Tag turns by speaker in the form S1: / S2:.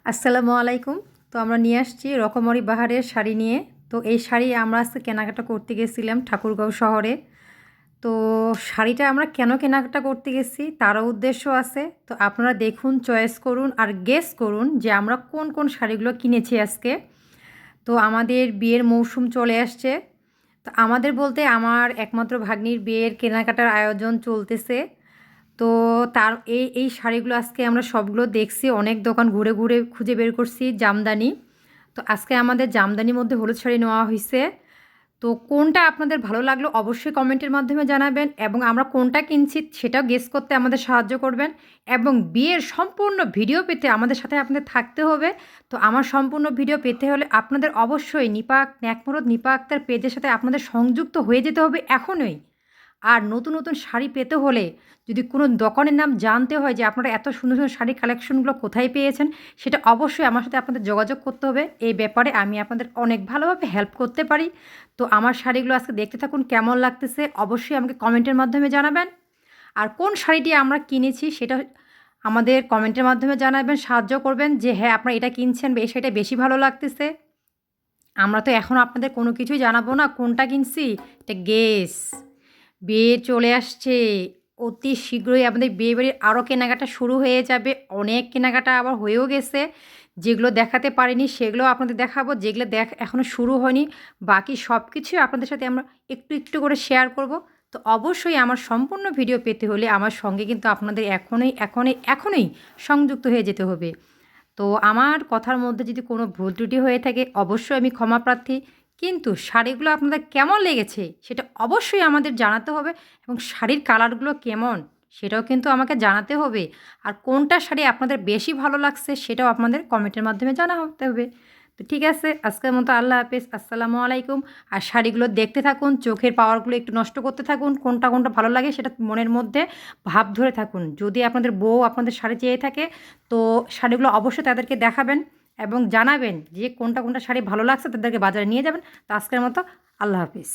S1: আসসালামু আলাইকুম। তো আমরা নিয়ে আসছি রকমারি বাহারের শাড়ি নিয়ে। তো এই শাড়ি আমরা আজকে কেনাকাটা করতে গেছিলাম ঠাকুরগাঁও শহরে। তো শাড়িটা আমরা কেন কেনাকাটা করতে গেছি তারও উদ্দেশ্য আছে। তো আপনারা দেখুন, চয়েস করুন আর গেস করুন যে আমরা কোন কোন শাড়িগুলো কিনেছি আজকে। তো আমাদের বিয়ের মৌসুম চলে আসছে। তো আমাদের বলতে আমার একমাত্র ভাগ্নির বিয়ের কেনাকাটার আয়োজন চলতেছে। তো তার এই শাড়িগুলো আজকে আমরা সবগুলো দেখছি, অনেক দোকান ঘুরে ঘুরে খুঁজে বের করছি জামদানি। তো আজকে আমাদের জামদানির মধ্যে হলুদ শাড়ি নেওয়া হয়েছে। তো কোনটা আপনাদের ভালো লাগলো অবশ্যই কমেন্টের মাধ্যমে জানাবেন, এবং আমরা কোনটা কিনছি সেটাও গেস করতে আমাদের সাহায্য করবেন। এবং বিয়ের সম্পূর্ণ ভিডিও পেতে আমাদের সাথে আপনাদের থাকতে হবে। তো আমার সম্পূর্ণ ভিডিও পেতে হলে আপনাদের অবশ্যই ন্যাকমরদ নিপা আক্তার পেজের সাথে আপনাদের সংযুক্ত হয়ে যেতে হবে এখনই। আর নতুন নতুন শাড়ি পেতে হলে যদি কোনো দোকানের নাম জানতে হয় যে আপনারা এত সুন্দর সুন্দর শাড়ি কালেকশনগুলো কোথায় পেয়েছেন, সেটা অবশ্যই আমার সাথে আপনাদের যোগাযোগ করতে হবে। এই ব্যাপারে আমি আপনাদের অনেক ভালোভাবে হেল্প করতে পারি। তো আমার শাড়িগুলো আজকে দেখতে থাকুন, কেমন লাগতেছে অবশ্যই আমাকে কমেন্টের মাধ্যমে জানাবেন। আর কোন শাড়িটি আমরা কিনেছি সেটা আমাদের কমেন্টের মাধ্যমে জানাবেন, সাহায্য করবেন যে হ্যাঁ আপনারা এটা কিনছেন বা এই শাড়িটা বেশি ভালো লাগতেছে। আমরা তো এখন আপনাদের কোনো কিছুই জানাবো না কোনটা কিনছি, এটা গেস। বিয়ে চলে আসছে, অতি শীঘ্রই আমাদের বিয়েবাড়ির আরও কেনাকাটা শুরু হয়ে যাবে। অনেক কেনাকাটা আবার হয়েও গেছে, যেগুলো দেখাতে পারিনি সেগুলো আপনাদের দেখাবো। যেগুলো এখনও শুরু হয়নি বাকি সব কিছুই আপনাদের সাথে আমরা একটু একটু করে শেয়ার করব। তো অবশ্যই আমার সম্পূর্ণ ভিডিও পেতে হলে আমার সঙ্গে কিন্তু আপনাদের এখনই এখনই এখনই সংযুক্ত হয়ে যেতে হবে। তো আমার কথার মধ্যে যদি কোনো ভুল ত্রুটি হয়ে থাকে অবশ্যই আমি ক্ষমা প্রার্থী। কিন্তু শাড়িগুলো আপনাদের কেমন লেগেছে সেটা অবশ্যই আমাদের জানাতে হবে, এবং শাড়ির কালারগুলো কেমন সেটাও কিন্তু আমাকে জানাতে হবে। আর কোনটা শাড়ি আপনাদের বেশি ভালো লাগছে সেটাও আপনাদের কমেন্টের মাধ্যমে জানাতে হবে। তো ঠিক আছে, আজকের মতো আল্লাহ হাফেজ, আসসালামু আলাইকুম। আর শাড়িগুলো দেখতে থাকুন, চোখের পাওয়ারগুলো একটু নষ্ট করতে থাকুন, কোনটা কোনটা ভালো লাগে সেটা মনের মধ্যে ভাব ধরে থাকুন। যদি আপনাদের বউ আপনাদের শাড়ি চেয়ে থাকে তো শাড়িগুলো অবশ্যই তাদেরকে দেখাবেন এবং জানাবেন যে কোনটা কোনটা শাড়ি ভালো লাগছে, তাদেরকে বাজারে নিয়ে যাবেন। তো আজকের মতো আল্লাহ হাফিজ।